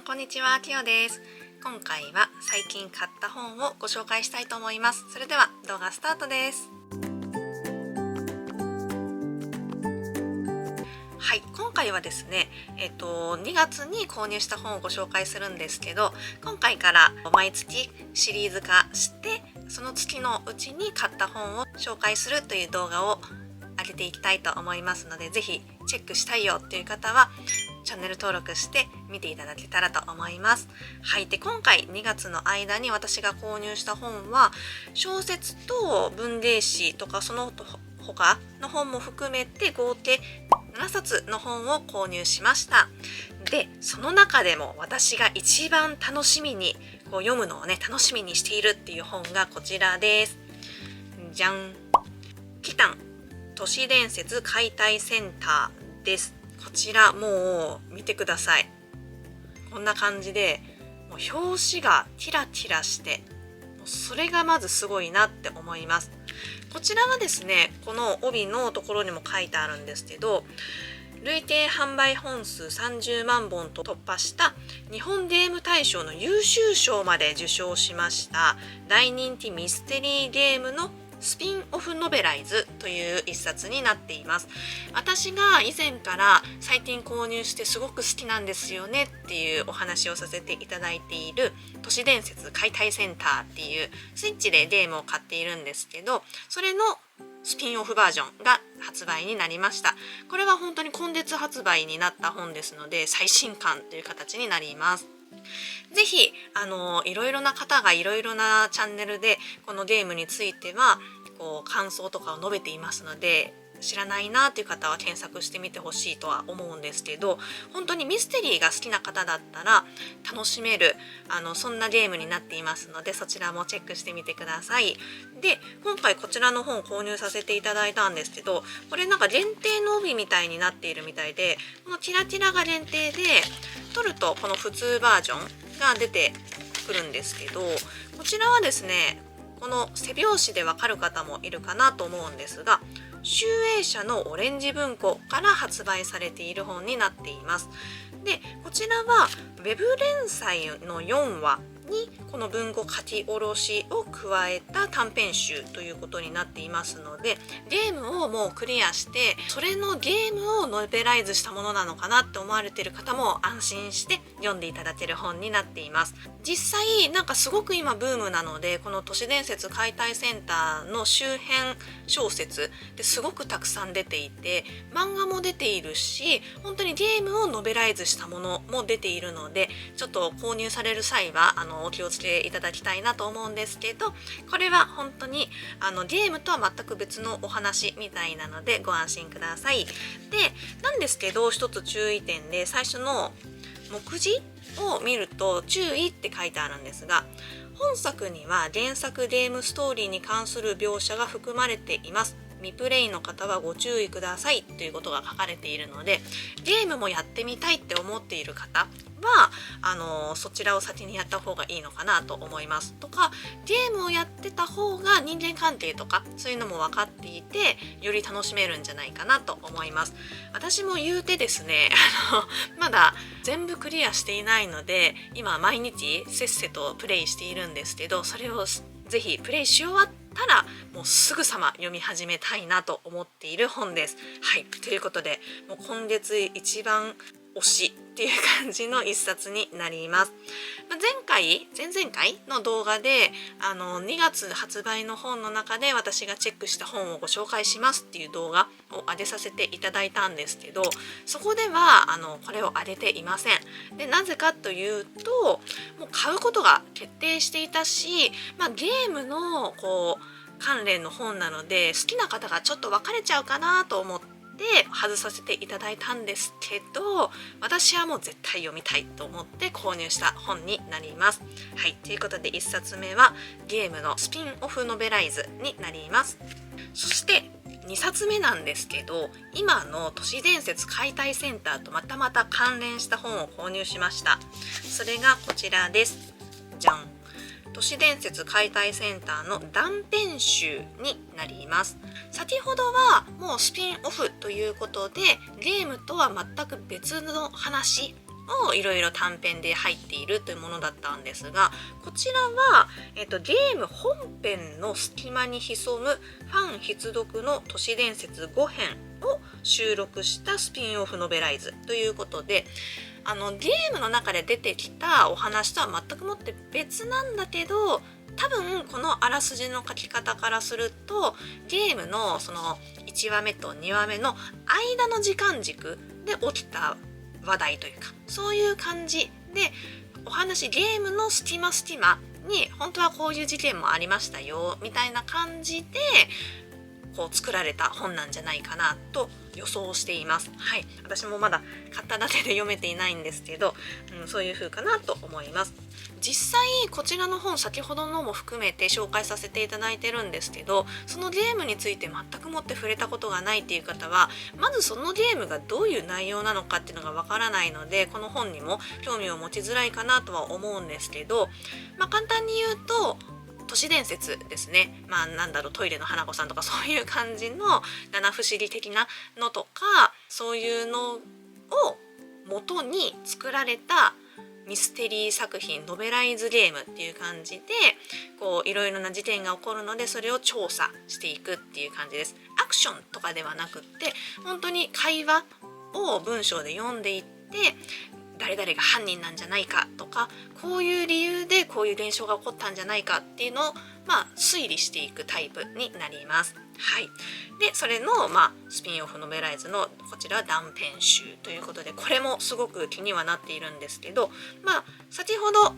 こんにちは、きよです。今回は最近買った本をご紹介したいと思います。それでは動画スタートです。はい、今回はですね、2月に購入した本をご紹介するんですけど、今回から毎月シリーズ化して、その月のうちに買った本を紹介するという動画を上げていきたいと思いますので、ぜひチェックしたいよっていう方はチャンネル登録して見ていただけたらと思います。はい、で今回2月の間に私が購入した本は小説と文芸誌とかその他の本も含めて合計7冊の本を購入しました。でその中でも私が一番楽しみに読むのをね楽しみにしているっていう本がこちらです。じゃん、キタン都市伝説解体センターです。こちらもう見てください。こんな感じでもう表紙がキラキラしてもうそれがまずすごいなって思います。こちらはですね、この帯のところにも書いてあるんですけど、累計販売本数30万本と突破した日本ゲーム大賞の優秀賞まで受賞しました大人気ミステリーゲームのスピンオフノベライズという一冊になっています。私が以前から最近購入してすごく好きなんですよねっていうお話をさせていただいている都市伝説解体センターっていうスイッチでゲームを買っているんですけど、それのスピンオフバージョンが発売になりました。これは本当に今月発売になった本ですので最新刊という形になります。ぜひいろいろな方がいろいろなチャンネルでこのゲームについては感想とかを述べていますので、知らないなという方は検索してみてほしいとは思うんですけど、本当にミステリーが好きな方だったら楽しめるそんなゲームになっていますので、そちらもチェックしてみてください。で今回こちらの本を購入させていただいたんですけど、これなんか限定の帯みたいになっているみたいで、このキラキラが限定で取るとこの普通バージョンが出てくるんですけど、こちらはですね、この背表紙でわかる方もいるかなと思うんですが、集英社のオレンジ文庫から発売されている本になっています。でこちらはウェブ連載の4話にこの文庫書き下ろしを加えた短編集ということになっていますので、ゲームをもうクリアしてそれのゲームをノベライズしたものなのかなって思われている方も安心して読んでいただける本になっています。実際なんかすごく今ブームなので、この都市伝説解体センターの周辺小説ですごくたくさん出ていて、漫画も出ているし本当にゲームをノベライズしたものも出ているので、ちょっと購入される際はお気をつけいただきたいなと思うんですけど、これは本当にゲームとは全く別のお話みたいなのでご安心ください。でなんですけど、一つ注意点で最初の目次を見ると注意って書いてあるんですが、本作には原作ゲームストーリーに関する描写が含まれています。未プレイの方はご注意くださいということが書かれているので、ゲームもやってみたいって思っている方はそちらを先にやった方がいいのかなと思います。とかゲームをやってた方が人間関係とかそういうのも分かっていてより楽しめるんじゃないかなと思います。私も言うてですねまだ全部クリアしていないので今毎日せっせとプレイしているんですけど、それをぜひプレイし終わったらもうすぐさま読み始めたいなと思っている本です。はい、ということでもう今月一番推しっていう感じの一冊になります。前々回の動画で2月発売の本の中で私がチェックした本をご紹介しますっていう動画を上げさせていただいたんですけど、そこではこれを上げていません。でなぜかというと、もう買うことが決定していたし、ゲームの関連の本なので好きな方がちょっと分かれちゃうかなと思って外させていただいたんですけど、私はもう絶対読みたいと思って購入した本になります。はい、ということで1冊目はゲームのスピンオフノベライズになります。そして2冊目なんですけど、今の都市伝説解体センターとまた関連した本を購入しました。それがこちらです。じゃん、都市伝説解体センターの断片集になります。先ほどはもうスピンオフということでゲームとは全く別の話をいろいろ短編で入っているというものだったんですが、こちらは、ゲーム本編の隙間に潜むファン必読の都市伝説5編を収録したスピンオフノベライズということで、ゲームの中で出てきたお話とは全くもって別なんだけど、多分このあらすじの書き方からするとゲームのその1話目と2話目の間の時間軸で起きた話題というか、そういう感じでお話、ゲームの隙間に本当はこういう事件もありましたよみたいな感じでこう作られた本なんじゃないかなと予想しています。はい、私もまだ買っただけで読めていないんですけど、そういう風かなと思います。実際こちらの本、先ほどのも含めて紹介させていただいてるんですけど、そのゲームについて全くもって触れたことがないっていう方は、まずそのゲームがどういう内容なのかっていうのがわからないので、この本にも興味を持ちづらいかなとは思うんですけど、簡単に言うと都市伝説ですね。トイレの花子さんとかそういう感じの七不思議的なのとか、そういうのを元に作られたミステリー作品、ノベライズゲームっていう感じで、こういろいろな事件が起こるので、それを調査していくっていう感じです。アクションとかではなくって、本当に会話を文章で読んでいって、誰々が犯人なんじゃないかとか、こういう理由でこういう現象が起こったんじゃないかっていうのを推理していくタイプになります。はい、でそれのスピンオフノベライズのこちらは断片集ということで、これもすごく気にはなっているんですけど、先ほど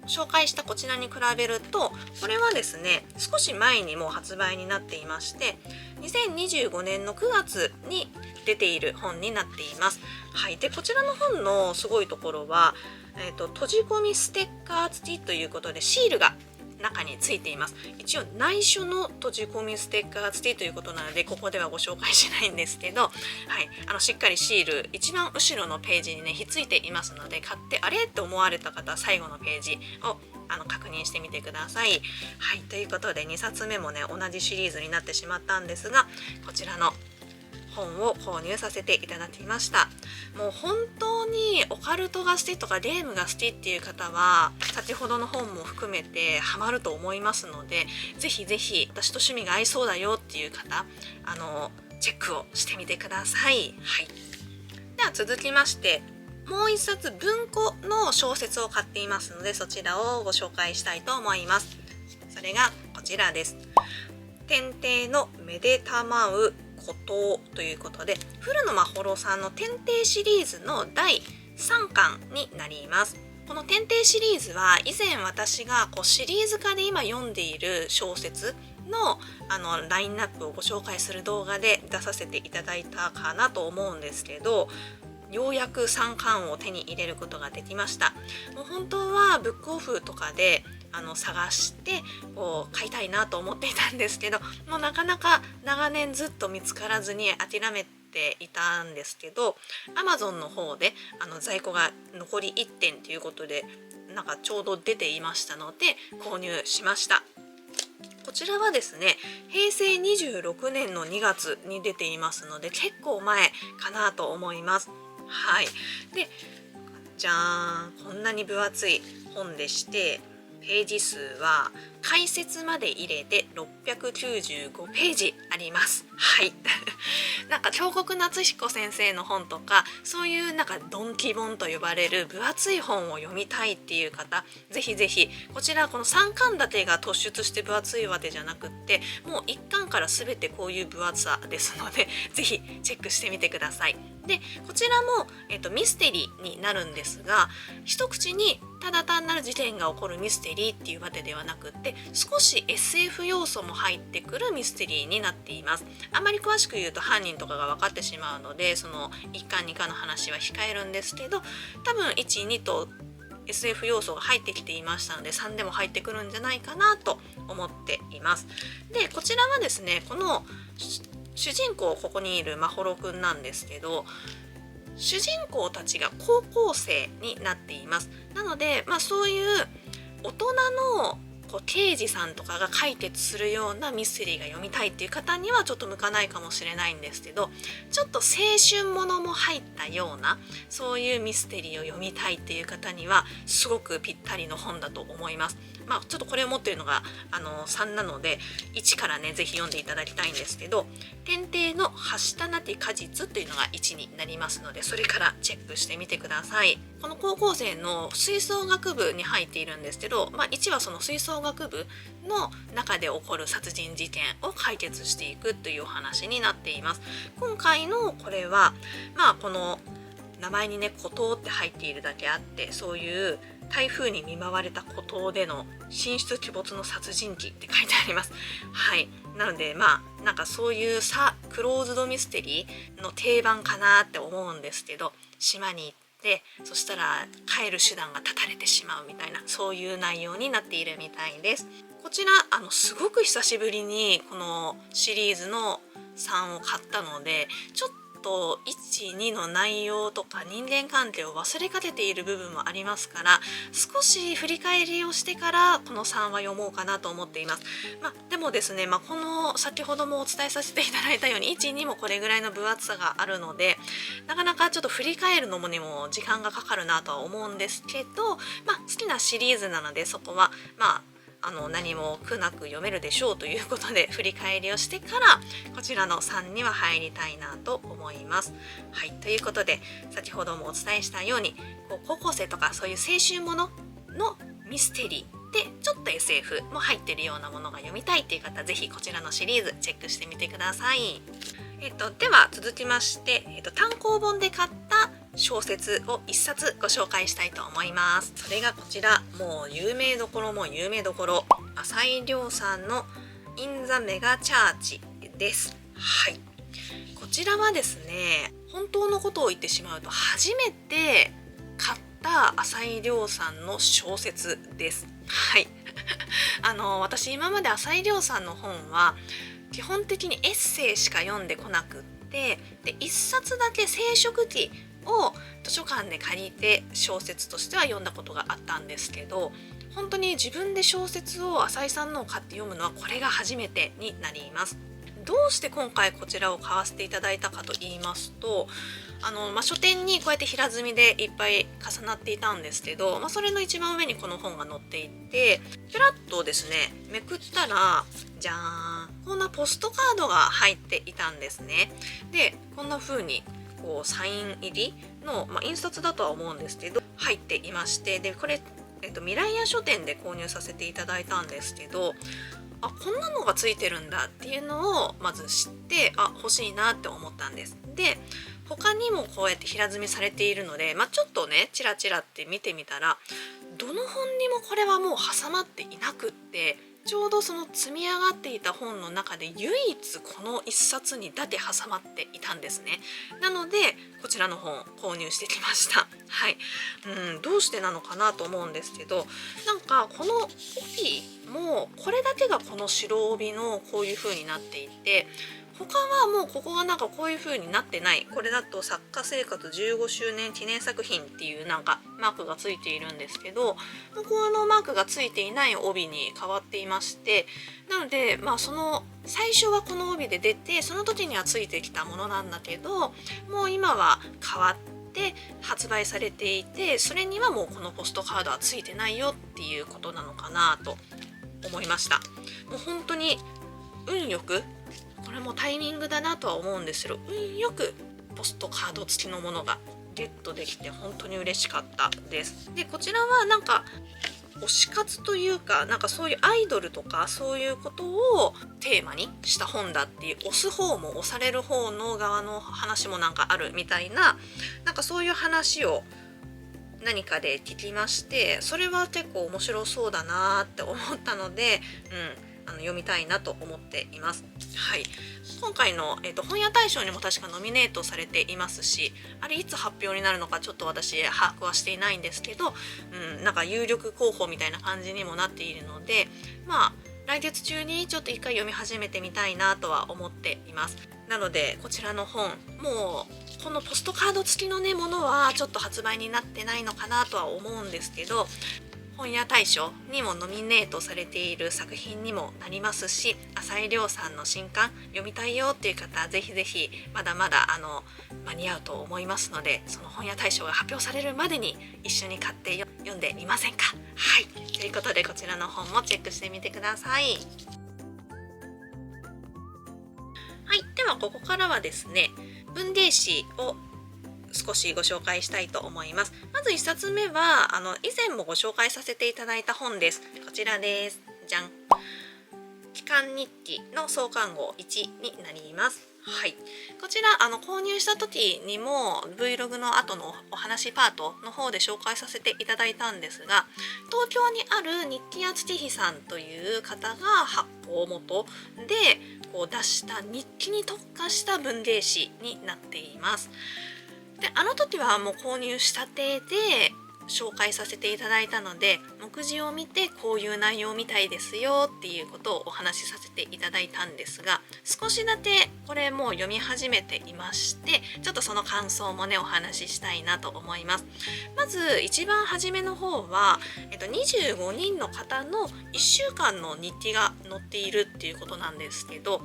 紹介したこちらに比べると、これはですね少し前にもう発売になっていまして、2025年の9月に出ている本になっています。はい、でこちらの本のすごいところは、閉じ込みステッカー付きということでシールが中についています。一応内緒の閉じ込みステッカー付きということなので、ここではご紹介しないんですけど、はい、しっかりシール一番後ろのページにねひっついていますので、買ってあれって思われた方は最後のページを確認してみてください。はい、ということで2冊目もね同じシリーズになってしまったんですが、こちらの本を購入させていただきました。もう本当にオカルトが好きとかゲームが好きっていう方は先ほどの本も含めてハマると思いますので、ぜひぜひ私と趣味が合いそうだよっていう方、チェックをしてみてください。はい、では続きまして、もう一冊文庫の小説を買っていますので、そちらをご紹介したいと思います。それがこちらです。天帝のめでたまうことということで、古野真秀さんの天帝シリーズの第3巻になります。この天帝シリーズは以前私がシリーズ化で今読んでいる小説のラインナップをご紹介する動画で出させていただいたかなと思うんですけど、ようやく3巻を手に入れることができました。もう本当はブックオフとかで探して買いたいなと思っていたんですけど、もうなかなか長年ずっと見つからずに諦めていたんですけど、 Amazon の方で在庫が残り1点ということでちょうど出ていましたので購入しました。こちらはですね平成26年の2月に出ていますので、結構前かなと思います。はい、でじゃーん、こんなに分厚い本でして、ページ数は解説まで入れて695ページあります。はい京極夏彦先生の本とか、そういうドンキ本と呼ばれる分厚い本を読みたいっていう方、ぜひぜひこちらこの3巻立てが突出して分厚いわけじゃなくって、もう1巻から全てこういう分厚さですので、ぜひチェックしてみてください。でこちらも、ミステリーになるんですが、一口にただ単なる事件が起こるミステリーっていうわけではなくって、少し SF 要素も入ってくるミステリーになっています。あまり詳しく言うと犯人とかが分かってしまうので、その1巻2巻の話は控えるんですけど、多分1、2と SF 要素が入ってきていましたので、3でも入ってくるんじゃないかなと思っています。でこちらはですね、この主人公、ここにいるまほろくんなんですけど、主人公たちが高校生になっています。なので、そういう大人のこう刑事さんとかが解決するようなミステリーが読みたいっていう方にはちょっと向かないかもしれないんですけど、ちょっと青春ものも入ったようなそういうミステリーを読みたいっていう方にはすごくぴったりの本だと思います。ちょっとこれを持っているのが3なので1からねぜひ読んでいただきたいんですけど、天帝のはしたなき果実というのが1になりますので、それからチェックしてみてください。この高校生の吹奏楽部に入っているんですけど、1はその吹奏楽部の中で起こる殺人事件を解決していくというお話になっています。今回のこれはこの名前にね孤島って入っているだけあって、そういう台風に見舞われた孤島での神出鬼没の殺人鬼って書いてあります。はい。なのでなんかそういうクローズドミステリーの定番かなって思うんですけど、島に行ってそしたら帰る手段が断たれてしまうみたいな、そういう内容になっているみたいです。こちらすごく久しぶりにこのシリーズの3を買ったので、ちょっと1、2の内容とか人間関係を忘れかけている部分もありますから、少し振り返りをしてからこの3は読もうかなと思っています。でもですね、この先ほどもお伝えさせていただいたように1、2もこれぐらいの分厚さがあるので、なかなかちょっと振り返るのにも時間がかかるなとは思うんですけど、好きなシリーズなのでそこは何も苦なく読めるでしょうということで振り返りをしてからこちらの3には入りたいなと思います。はい、ということで先ほどもお伝えしたように高校生とかそういう青春もののミステリーでちょっと SF も入ってるようなものが読みたいっていう方、ぜひこちらのシリーズチェックしてみてください。では続きまして、単行本で買った小説を1冊ご紹介したいと思います。それがこちら、もう有名どころ浅井亮さんのインザメガチャーチです。はい。こちらはですね、本当のことを言ってしまうと初めて買った浅井亮さんの小説です。はい。私今まで浅井亮さんの本は基本的にエッセイしか読んでこなくって、で1冊だけ聖職記を図書館で借りて小説としては読んだことがあったんですけど、本当に自分で小説を浅井さんのを買って読むのはこれが初めてになります。どうして今回こちらを買わせていただいたかと言いますと、書店にこうやって平積みでいっぱい重なっていたんですけど、それの一番上にこの本が載っていて、ペラッとですねめくったらじゃーん、こんなポストカードが入っていたんですね。でこんな風にサイン入りの、印刷だとは思うんですけど入っていまして、でこれ、未来屋書店で購入させていただいたんですけど、こんなのがついてるんだっていうのをまず知って、欲しいなって思ったんです。で他にもこうやって平積みされているので、ちょっとねチラチラって見てみたら、どの本にもこれはもう挟まっていなくって、ちょうどその積み上がっていた本の中で唯一この一冊にだけ挟まっていたんですね。なのでこちらの本購入してきました。はい。どうしてなのかなと思うんですけど、なんかこの帯もこれだけがこの白帯のこういう風になっていて、他はもうここがなんかこういう風になってない。これだと作家生活15周年記念作品っていうなんかマークがついているんですけど、ここのマークがついていない帯に変わっていまして、なのでその最初はこの帯で出て、その時にはついてきたものなんだけど、もう今は変わって発売されていて、それにはもうこのポストカードはついてないよっていうことなのかなと思いました。もう本当に運よく、これもタイミングだなとは思うんですけど、運よくポストカード付きのものがゲットできて本当に嬉しかったです。でこちらはなんか推し活というか、なんかそういうアイドルとかそういうことをテーマにした本だっていう、推す方も推される方の側の話もなんかあるみたいな、なんかそういう話を何かで聞きまして、それは結構面白そうだなって思ったので、読みたいなと思っています。はい、今回の、本屋大賞にも確かノミネートされていますし、あれいつ発表になるのかちょっと私把握はしていないんですけど、なんか有力候補みたいな感じにもなっているので、来月中にちょっと一回読み始めてみたいなとは思っています。なのでこちらの本、もうこのポストカード付きのねものはちょっと発売になってないのかなとは思うんですけど、本屋大賞にもノミネートされている作品にもなりますし、浅井亮さんの新刊読みたいよっていう方、ぜひぜひまだまだ間に合うと思いますので、その本屋大賞が発表されるまでに一緒に買って読んでみませんか。はい、ということでこちらの本もチェックしてみてください。はい、ではここからはですね、文芸誌を少しご紹介したいと思います。まず1冊目は以前もご紹介させていただいた本です。こちらです。じゃん。期間日記の創刊号1になります。はい、こちら購入した時にも Vlog の後のお話パートの方で紹介させていただいたんですが、東京にある日記屋土日さんという方が発行元でこう出した日記に特化した文芸誌になっています。で時はもう購入したてで紹介させていただいたので、目次を見てこういう内容みたいですよっていうことをお話しさせていただいたんですが、少しだけこれもう読み始めていまして、ちょっとその感想もねお話ししたいなと思います。まず一番初めの方は、25人の方の1週間の日記が載っているっていうことなんですけど、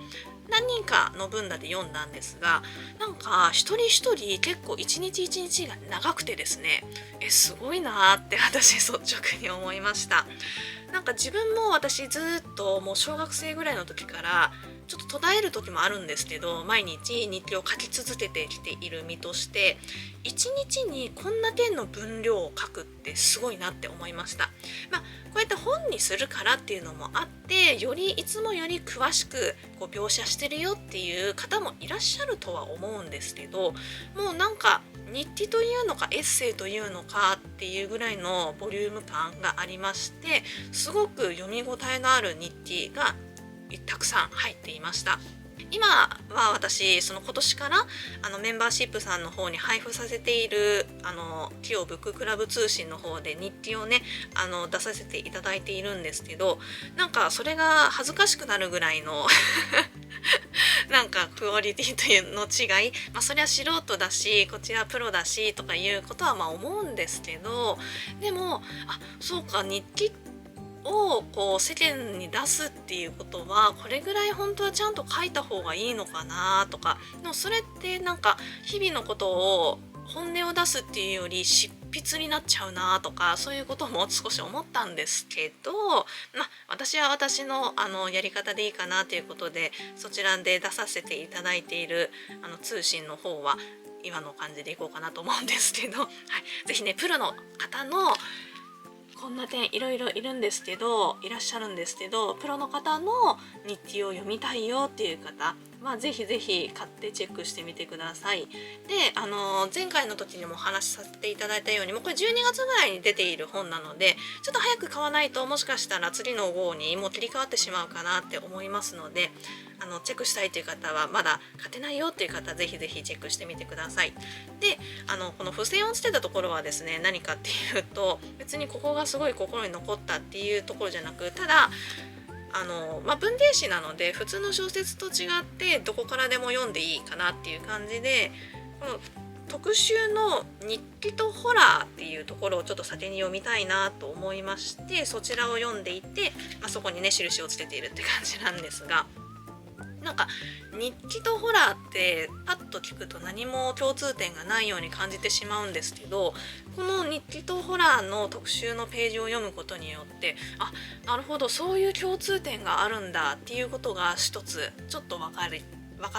何人かの分だで読んだんですが、なんか一人一人結構一日一日が長くてですね、すごいなーって私率直に思いました。なんか自分も私ずっともう小学生ぐらいの時からちょっと途絶える時もあるんですけど、毎日日記を書き続けてきている身として、一日にこんな点の分量を書くってすごいなって思いました。こうやって本にするからっていうのもあって、よりいつもより詳しくこう描写してるよっていう方もいらっしゃるとは思うんですけど、もうなんか日記というのかエッセイというのかっていうぐらいのボリューム感がありまして、すごく読み応えのある日記がたくさん入っていました。今は私今年からメンバーシップさんの方に配布させているキヨブッククラブ通信の方で日記をね出させていただいているんですけど、なんかそれが恥ずかしくなるぐらいのなんかクオリティというの違い、それは素人だしこちらプロだしとかいうことは思うんですけど、でもそうか、日記をこう世間に出すっていうことはこれぐらい本当はちゃんと書いた方がいいのかなとか、でもそれってなんか日々のことを本音を出すっていうより執筆になっちゃうなとか、そういうことも少し思ったんですけど、私は私のやり方でいいかなということで、そちらで出させていただいている通信の方は今の感じでいこうかなと思うんですけど、はい、ぜひねプロの方のこんな点いろいろいらっしゃるんですけど、プロの方の日記を読みたいよっていう方はぜひぜひ買ってチェックしてみてください。で前回の時にもお話しさせていただいたように、もうこれ12月ぐらいに出ている本なので、ちょっと早く買わないともしかしたら次の号にもう切り替わってしまうかなって思いますので、チェックしたいという方は、まだ買ってないよっていう方はぜひぜひチェックしてみてください。でこの付箋をつけたところはですね、何かっていうと、別にここがすごい心に残ったっていうところじゃなく、ただ文芸誌なので普通の小説と違ってどこからでも読んでいいかなっていう感じで、この特集の日記とホラーっていうところをちょっと先に読みたいなと思いまして、そちらを読んでいて、そこにね印をつけているって感じなんですが、なんか日記とホラーってパッと聞くと何も共通点がないように感じてしまうんですけど、この日記とホラーの特集のページを読むことによって、なるほど、そういう共通点があるんだっていうことが一つちょっと分か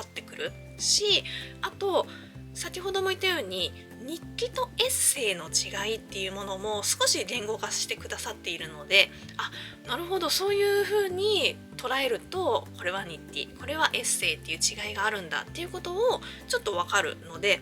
ってくるし、あと先ほども言ったように日記とエッセイの違いっていうものも少し言語化してくださっているので、なるほど、そういうふうに捉えるとこれは日記、これはエッセイっていう違いがあるんだっていうことをちょっとわかるので、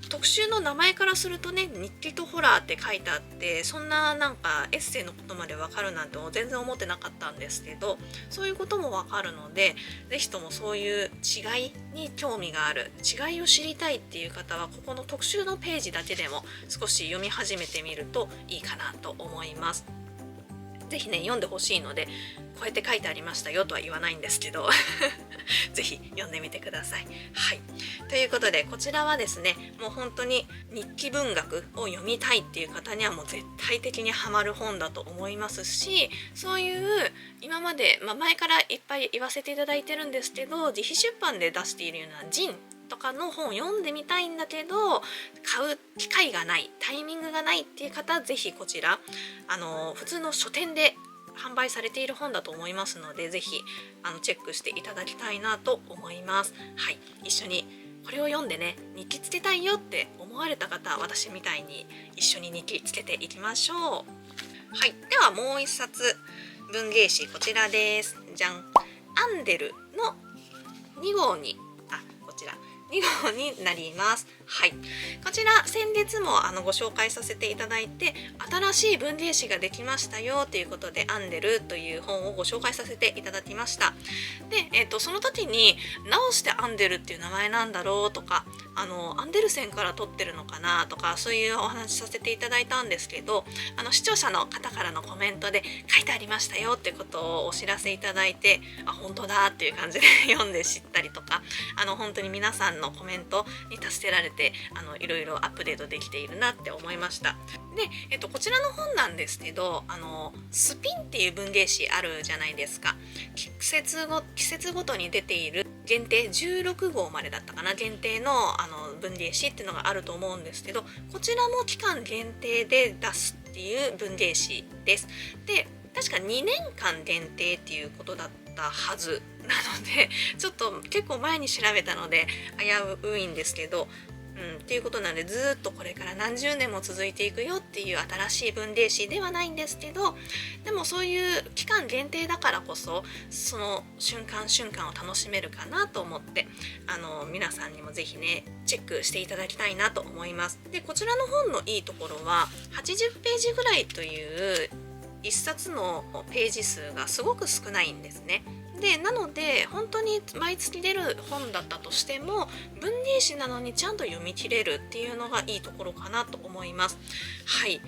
特集の名前からするとね、日記とホラーって書いてあって、そんななんかエッセイのことまでわかるなんて全然思ってなかったんですけど、そういうこともわかるので、ぜひともそういう違いに興味がある、違いを知りたいっていう方は、ここの特集のページだけでも少し読み始めてみるといいかなと思います。ぜひね読んでほしいので、こうやって書いてありましたよとは言わないんですけどぜひ読んでみてください。はい、ということでこちらはですね、もう本当に日記文学を読みたいっていう方にはもう絶対的にハマる本だと思いますし、そういう今まで、前からいっぱい言わせていただいてるんですけど、自費出版で出しているようなジンとかの本を読んでみたいんだけど買う機会がない、タイミングがないっていう方はぜひこちら普通の書店で販売されている本だと思いますので、ぜひチェックしていただきたいなと思います。はい、一緒にこれを読んでね日記つけたいよって思われた方は私みたいに一緒に日記つけていきましょう。はい、ではもう一冊文芸誌こちらです。じゃん、アンデルの2号にこちら2号になります。はい、こちら先月もご紹介させていただいて、新しい文芸誌ができましたよということで、アンデルという本をご紹介させていただきました。で、その時に直してアンデルっていう名前なんだろうとか、アンデルセンから取ってるのかなとか、そういうお話しさせていただいたんですけど、視聴者の方からのコメントで書いてありましたよってことをお知らせいただいて、本当だっていう感じで読んで知ったりとか、本当に皆さんのコメントに助けられていろいろアップデートできているなって思いました。で、こちらの本なんですけど、スピンっていう文芸誌あるじゃないですか。季節ごとに出ている限定16号までだったかな、限定の文芸誌っていうのがあると思うんですけど、こちらも期間限定で出すっていう文芸誌です。で、確か2年間限定っていうことだったはずなので、ちょっと結構前に調べたので危ういんですけど、っていうことなので、ずっとこれから何十年も続いていくよっていう新しい文芸誌ではないんですけど、でもそういう期間限定だからこそその瞬間瞬間を楽しめるかなと思って、皆さんにもぜひねチェックしていただきたいなと思います。で、こちらの本のいいところは80ページぐらいという一冊のページ数がすごく少ないんですね。で、なので本当に毎月出る本だったとしても文芸誌なのにちゃんと読み切れるっていうのがいいところかなと思います。はい、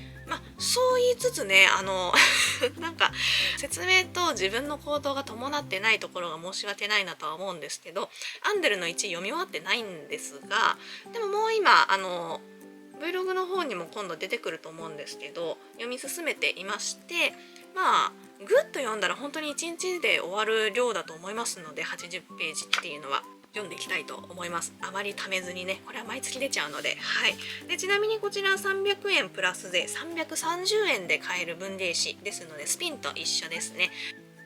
そう言いつつねなんか説明と自分の行動が伴ってないところが申し訳ないなとは思うんですけど、アンデルの1読み終わってないんですが、でももう今Vlog の方にも今度出てくると思うんですけど、読み進めていまして、ぐっと読んだら本当に1日で終わる量だと思いますので、80ページっていうのは読んでいきたいと思います。あまり貯めずにね、これは毎月出ちゃうので。はい、でちなみにこちら300円プラスで330円で買える文芸誌ですので、スピンと一緒ですね。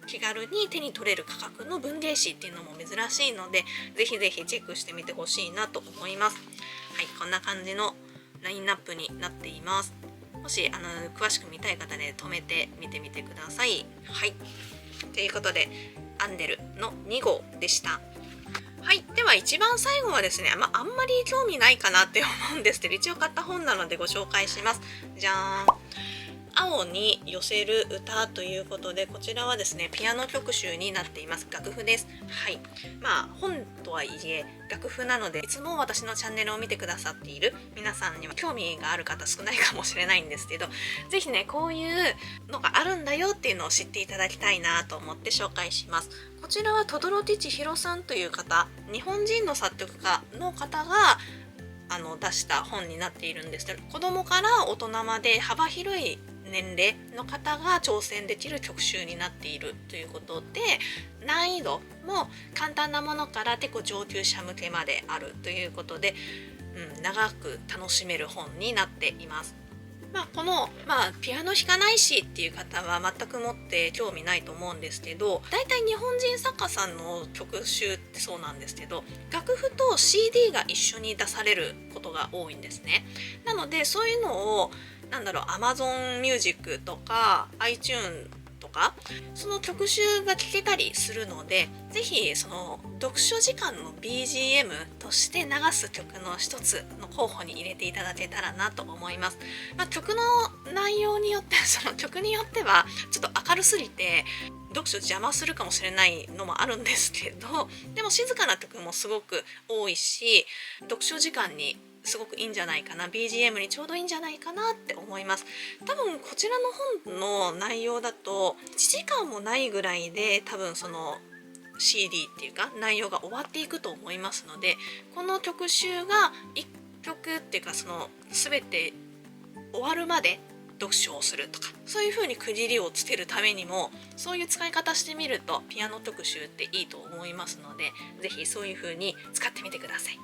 気軽に手に取れる価格の文芸誌っていうのも珍しいので、ぜひぜひチェックしてみてほしいなと思います。はい、こんな感じのラインナップになっています。もし詳しく見たい方ね、止めて見てみてください。はい、ということでアンデルの2号でした。はい、では一番最後はですね、あんまり興味ないかなって思うんですけど、一応買った本なのでご紹介します。じゃーん、青に寄せる歌ということで、こちらはですねピアノ曲集になっています。楽譜です。はい、本とはいえ楽譜なので、いつも私のチャンネルを見てくださっている皆さんには興味がある方少ないかもしれないんですけど、ぜひねこういうのがあるんだよっていうのを知っていただきたいなと思って紹介します。こちらは轟千尋さんという方、日本人の作曲家の方が出した本になっているんですけど、子供から大人まで幅広い年齢の方が挑戦できる曲集になっているということで、難易度も簡単なものから結構上級者向けまであるということで、長く楽しめる本になっています。この、ピアノ弾かないしっていう方は全くもって興味ないと思うんですけど、だいたい日本人作家さんの曲集ってそうなんですけど、楽譜と CD が一緒に出されることが多いんですね。なのでそういうのをAmazon Music とか iTunes とかその曲集が聴けたりするので、ぜひその読書時間の BGM として流す曲の一つの候補に入れていただけたらなと思います。曲の内容によってその曲によってはちょっと明るすぎて読書邪魔するかもしれないのもあるんですけど、でも静かな曲もすごく多いし、読書時間にすごくいいんじゃないかな、 BGM にちょうどいいんじゃないかなって思います。多分こちらの本の内容だと1時間もないぐらいで多分その CD っていうか内容が終わっていくと思いますので、この曲集が1曲っていうかその全て終わるまで読書をするとか、そういう風に区切りをつけるためにもそういう使い方してみるとピアノ特集っていいと思いますので、ぜひそういう風に使ってみてください。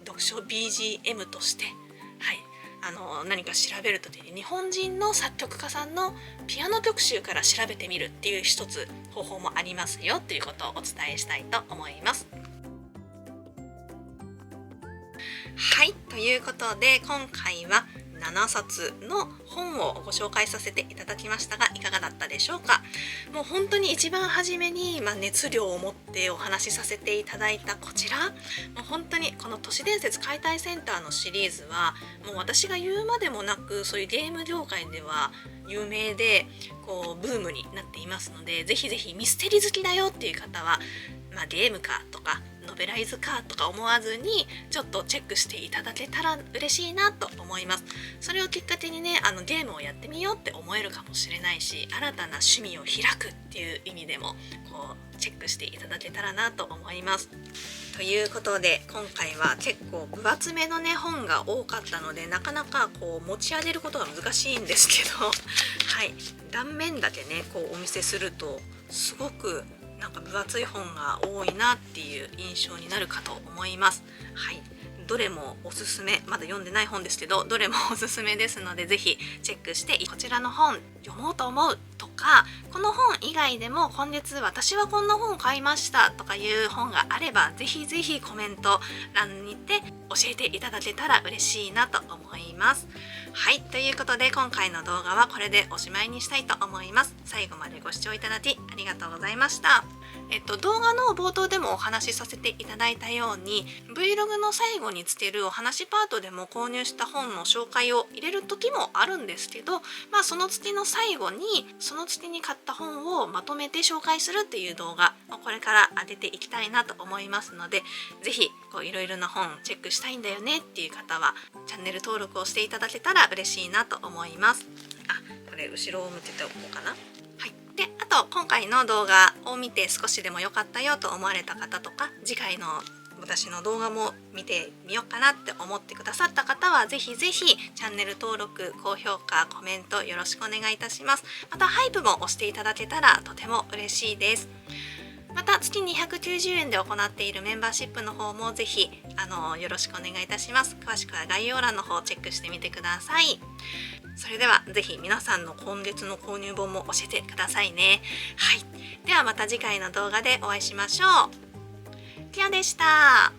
読書 BGM として、はい、何か調べるときに日本人の作曲家さんのピアノ特集から調べてみるっていう一つ方法もありますよということをお伝えしたいと思います。はい、ということで今回は7冊の本をご紹介させていただきましたが、いかがだったでしょうか。もう本当に一番初めに、熱量を持ってお話しさせていただいたこちら、もう本当にこの都市伝説解体センターのシリーズはもう私が言うまでもなく、そういうゲーム業界では有名でこうブームになっていますので、ぜひぜひミステリー好きだよっていう方は、ゲームかとかノベライズかとか思わずにちょっとチェックしていただけたら嬉しいなと思います。それをきっかけにね、ゲームをやってみようって思えるかもしれないし、新たな趣味を開くっていう意味でもこうチェックしていただけたらなと思います。ということで今回は結構分厚めのね本が多かったので、なかなかこう持ち上げることが難しいんですけどはい、断面だけねこうお見せするとすごくなんか分厚い本が多いなっていう印象になるかと思います。はい、どれもおすすめ、まだ読んでない本ですけどどれもおすすめですので、ぜひチェックしてこちらの本読もうと思うとか、この本以外でも今月私はこんな本を買いましたとかいう本があれば、ぜひぜひコメント欄にて教えていただけたら嬉しいなと思います。はい、ということで今回の動画はこれでおしまいにしたいと思います。最後までご視聴いただきありがとうございました。動画の冒頭でもお話しさせていただいたように Vlog の最後につけるお話パートでも購入した本の紹介を入れる時もあるんですけど、その月の最後にその月に買った本をまとめて紹介するっていう動画をこれから上げていきたいなと思いますので、ぜひいろいろな本チェックしたいんだよねっていう方はチャンネル登録をしていただけたら嬉しいなと思います。これ後ろを向けておこうかな。で、あと今回の動画を見て少しでも良かったよと思われた方とか、次回の私の動画も見てみようかなって思ってくださった方は、ぜひぜひチャンネル登録、高評価、コメントよろしくお願いいたします。またハイプも押していただけたらとても嬉しいです。また月290円で行っているメンバーシップの方もぜひよろしくお願いいたします。詳しくは概要欄の方をチェックしてみてください。それではぜひ皆さんの今月の購入本も教えてくださいね。はい、ではまた次回の動画でお会いしましょう。ティアでした。